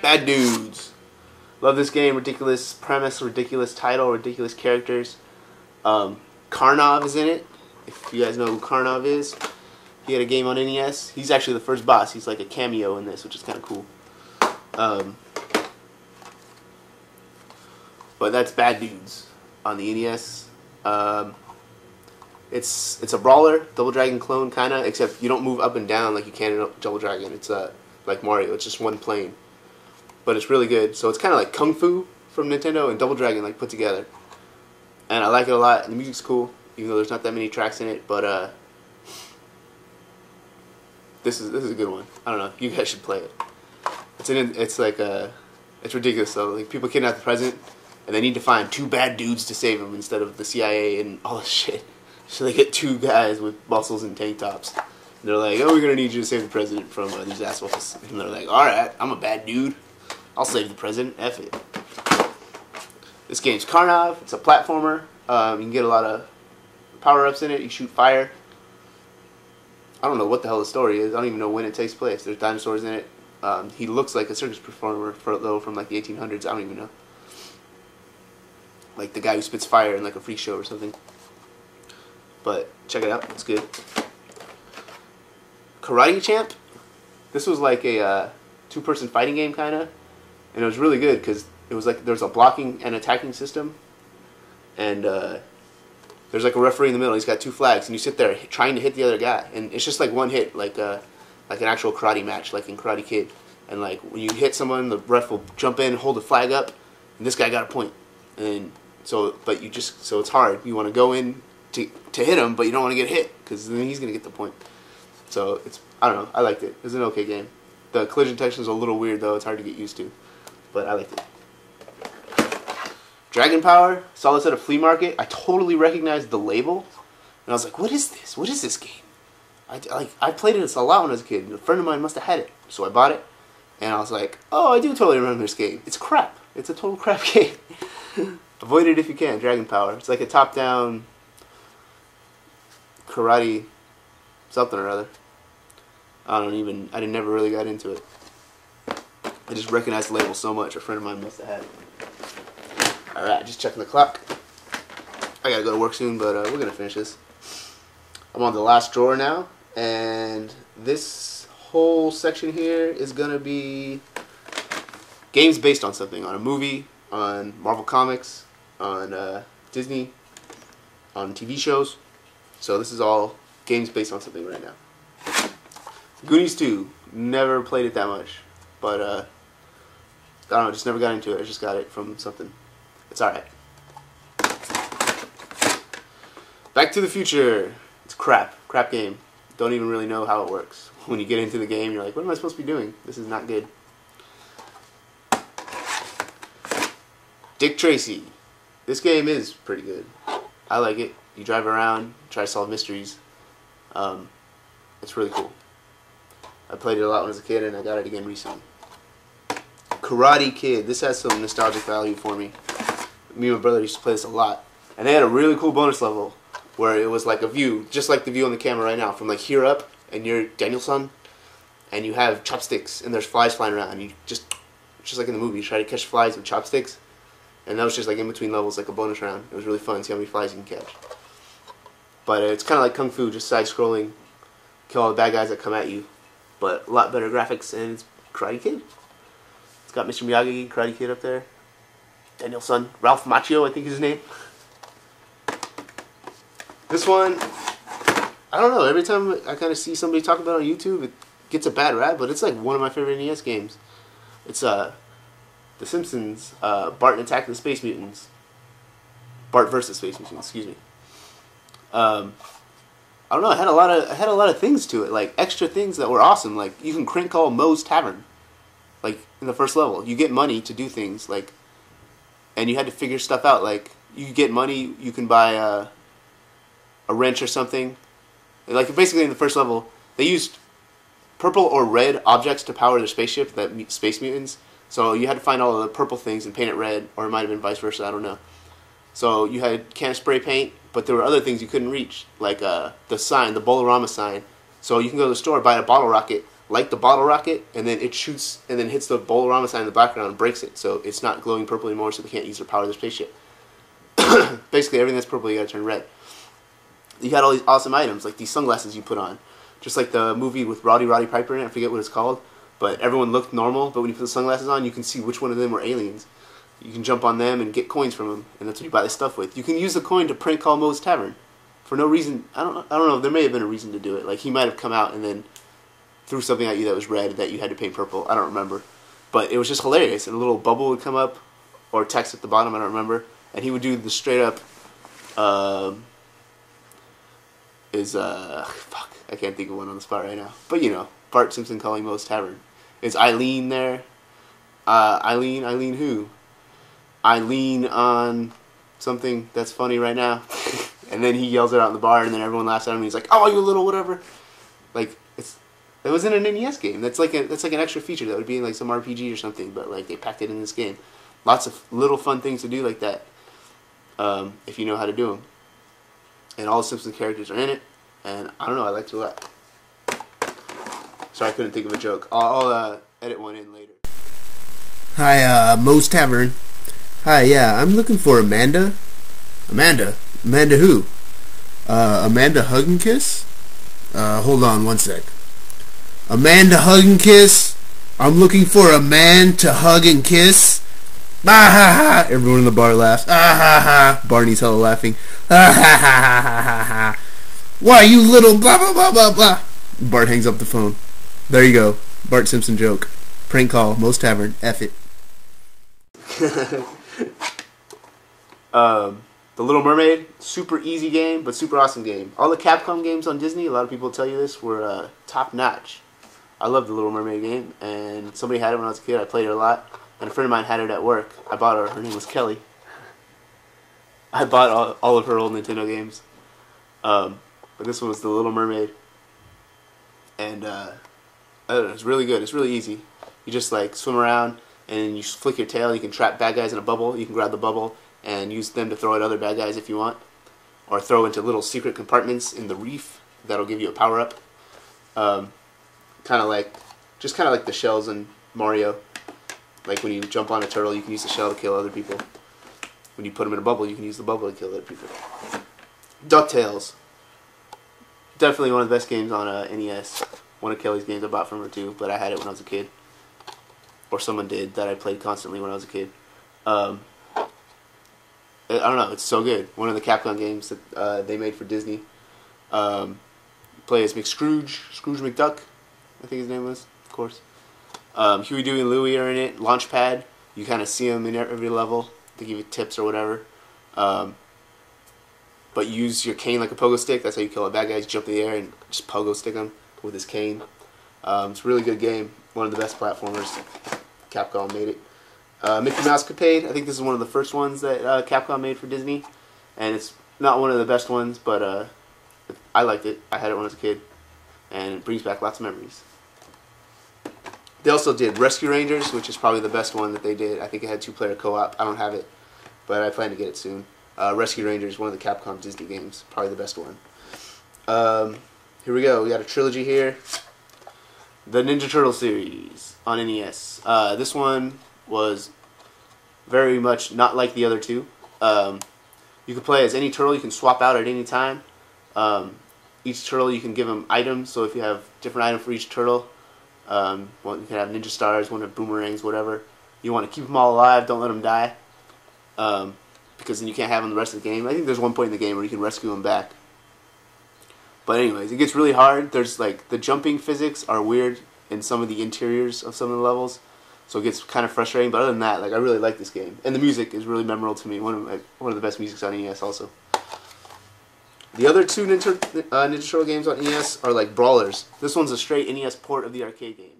Bad Dudes. Love this game. Ridiculous premise, ridiculous title, ridiculous characters. Karnov is in it. If you guys know who Karnov is, he had a game on NES. He's actually the first boss. He's like a cameo in this, which is kind of cool. But that's Bad Dudes on the NES. It's a brawler, Double Dragon clone kind of, except you don't move up and down like you can in Double Dragon. It's like Mario. It's just one plane, but it's really good. So it's kind of like Kung Fu from Nintendo and Double Dragon like put together, and I like it a lot. The music's cool, even though there's not that many tracks in it. But this is a good one. I don't know. You guys should play it. It's ridiculous though. Like people kidnap the president, and they need to find two bad dudes to save him instead of the CIA and all this shit. So they get two guys with muscles and tank tops. And they're like, oh, we're going to need you to save the president from these assholes. And they're like, alright, I'm a bad dude. I'll save the president. F it. This game's Karnov. It's a platformer. You can get a lot of power-ups in it. You shoot fire. I don't know what the hell the story is. I don't even know when it takes place. There's dinosaurs in it. He looks like a circus performer though from like the 1800s. I don't even know. Like the guy who spits fire in like a freak show or something. But check it out, it's good. Karate Champ. This was like a two-person fighting game kind of, and it was really good because it was like there's a blocking and attacking system, and there's like a referee in the middle. He's got two flags, and you sit there trying to hit the other guy, and it's just like one hit, like an actual karate match, like in Karate Kid. And like when you hit someone, the ref will jump in, hold the flag up, and this guy got a point. And so, but so it's hard. You want to go in to hit him, but you don't want to get hit because then he's gonna get the point. So I don't know. I liked it. It was an okay game. The collision detection is a little weird though. It's hard to get used to, but I liked it. Dragon Power. Saw this at a flea market. I totally recognized the label, and I was like, "What is this? What is this game?" I played it a lot when I was a kid. And a friend of mine must have had it, so I bought it, and I was like, "Oh, I do totally remember this game. It's crap. It's a total crap game." Avoid it if you can. Dragon Power. It's like a top-down karate something or other. I never really got into it. I just recognized the label so much. A friend of mine must have had it. Alright, just checking the clock. I gotta go to work soon, but we're gonna finish this. I'm on the last drawer now, and this whole section here is gonna be games based on something, on a movie, on Marvel Comics, on Disney, on TV shows. So this is all games based on something right now. Goonies 2. Never played it that much. But, I don't know, just never got into it. I just got it from something. It's alright. Back to the Future. It's crap. Crap game. Don't even really know how it works. When you get into the game, you're like, what am I supposed to be doing? This is not good. Dick Tracy. This game is pretty good. I like it. You drive around, try to solve mysteries. It's really cool. I played it a lot when I was a kid, and I got it again recently. Karate Kid. This has some nostalgic value for me. Me and my brother used to play this a lot. And they had a really cool bonus level where it was like a view, just like the view on the camera right now, from like here up, and you're Danielson, and you have chopsticks, and there's flies flying around, and you just like in the movie, you try to catch flies with chopsticks. And that was just like in between levels, like a bonus round. It was really fun to see how many flies you can catch. But it's kind of like Kung Fu, just side-scrolling, kill all the bad guys that come at you. But a lot better graphics, and it's Karate Kid. It's got Mr. Miyagi, Karate Kid up there. Danielson, Ralph Macchio, I think is his name. This one, I don't know, every time I kind of see somebody talk about it on YouTube, it gets a bad rap, but it's like one of my favorite NES games. It's The Simpsons, Bart and Attack of the Space Mutants. Bart versus Space Mutants, excuse me. I don't know. It had a lot of things to it, like extra things that were awesome. Like you can crank call Moe's Tavern, like in the first level. You get money to do things, like, and you had to figure stuff out. Like you get money, you can buy a wrench or something. Like basically in the first level, they used purple or red objects to power their spaceship, that Space Mutants. So you had to find all of the purple things and paint it red, or it might have been vice versa. I don't know. So you had can of spray paint, but there were other things you couldn't reach, like the sign, the Bolorama sign. So you can go to the store, buy a bottle rocket, light the bottle rocket, and then it shoots and then hits the Bolorama sign in the background and breaks it, so it's not glowing purple anymore, so they can't use their power of their spaceship. Basically, everything that's purple, you gotta turn red. You had all these awesome items, like these sunglasses you put on. Just like the movie with Roddy Piper in it, I forget what it's called, but everyone looked normal, but when you put the sunglasses on, you can see which one of them were aliens. You can jump on them and get coins from them, and that's what you buy this stuff with. You can use the coin to prank call Moe's Tavern. For no reason, I don't know, there may have been a reason to do it. Like, he might have come out and then threw something at you that was red that you had to paint purple. I don't remember. But it was just hilarious. And a little bubble would come up, or text at the bottom, I don't remember. And he would do the straight up, fuck, I can't think of one on the spot right now. But you know, Bart Simpson calling Moe's Tavern. Is Eileen there? Eileen who? Eileen on something that's funny right now. And then he yells it out in the bar, and then everyone laughs at him, and he's like, "Oh, you little whatever." Like, it was in an NES game. That's like an extra feature that would be in like some RPG or something, but like they packed it in this game. Lots of little fun things to do like that, if you know how to do them. And all the Simpsons characters are in it, and I don't know, I liked it a lot. Sorry, I couldn't think of a joke. I'll edit one in later. Hi, Moe's Tavern. Hi, yeah, I'm looking for Amanda. Amanda who? Amanda Hug and Kiss? Hold on one sec. Amanda Hug and Kiss? I'm looking for a man to hug and kiss. Ah ha ha! Everyone in the bar laughs. Ah ha ha! Barney's hella laughing. Ah ha ha ha ha ha ha! Why, you little blah blah blah blah blah! Bart hangs up the phone. There you go. Bart Simpson joke. Prank call. Moe's Tavern. F it. The Little Mermaid, super easy game, but super awesome game. All the Capcom games on Disney, a lot of people tell you this, were top notch. I love the Little Mermaid game, and somebody had it when I was a kid. I played it a lot, and a friend of mine had it at work. I bought her. Her name was Kelly. I bought all of her old Nintendo games, but this one was the Little Mermaid, and I don't know, it's really good. It's really easy. You just like swim around, and you flick your tail. You can trap bad guys in a bubble. You can grab the bubble and use them to throw at other bad guys if you want, or throw into little secret compartments in the reef that'll give you a power up. Kind of like the shells in Mario. Like when you jump on a turtle, you can use the shell to kill other people. When you put them in a bubble, you can use the bubble to kill other people. DuckTales, definitely one of the best games on NES. One of Kelly's games I bought from her too, but I had it when I was a kid, or someone did that I played constantly when I was a kid. I don't know, it's so good. One of the Capcom games that they made for Disney. Play as Scrooge McDuck, I think his name was, of course. Huey, Dewey, and Louie are in it. Launchpad, you kind of see them in every level to give you tips or whatever. But you use your cane like a pogo stick. That's how you kill a bad guy. You jump in the air and just pogo stick him with his cane. It's a really good game. One of the best platformers. Capcom made it. Mickey Mouse Capade, I think this is one of the first ones that Capcom made for Disney, and it's not one of the best ones, but I liked it. I had it when I was a kid, and it brings back lots of memories. They also did Rescue Rangers, which is probably the best one that they did. I think it had 2-player co-op. I don't have it, but I plan to get it soon. Rescue Rangers, one of the Capcom Disney games, probably the best one. Here we go. We got a trilogy here. The Ninja Turtle series on NES. This one was very much not like the other two. You can play as any turtle. You can swap out at any time. Each turtle you can give them items, so if you have different items for each turtle, you can have ninja stars, one have boomerangs, whatever. You want to keep them all alive, don't let them die, because then you can't have them the rest of the game. I think there's one point in the game where you can rescue them back. But anyways, it gets really hard. There's like, the jumping physics are weird in some of the interiors of some of the levels, so it gets kind of frustrating. But other than that, like, I really like this game, and the music is really memorable to me. One of the best musics on NES also. The other two Ninja Turtle games on NES are like brawlers. This one's a straight NES port of the arcade game.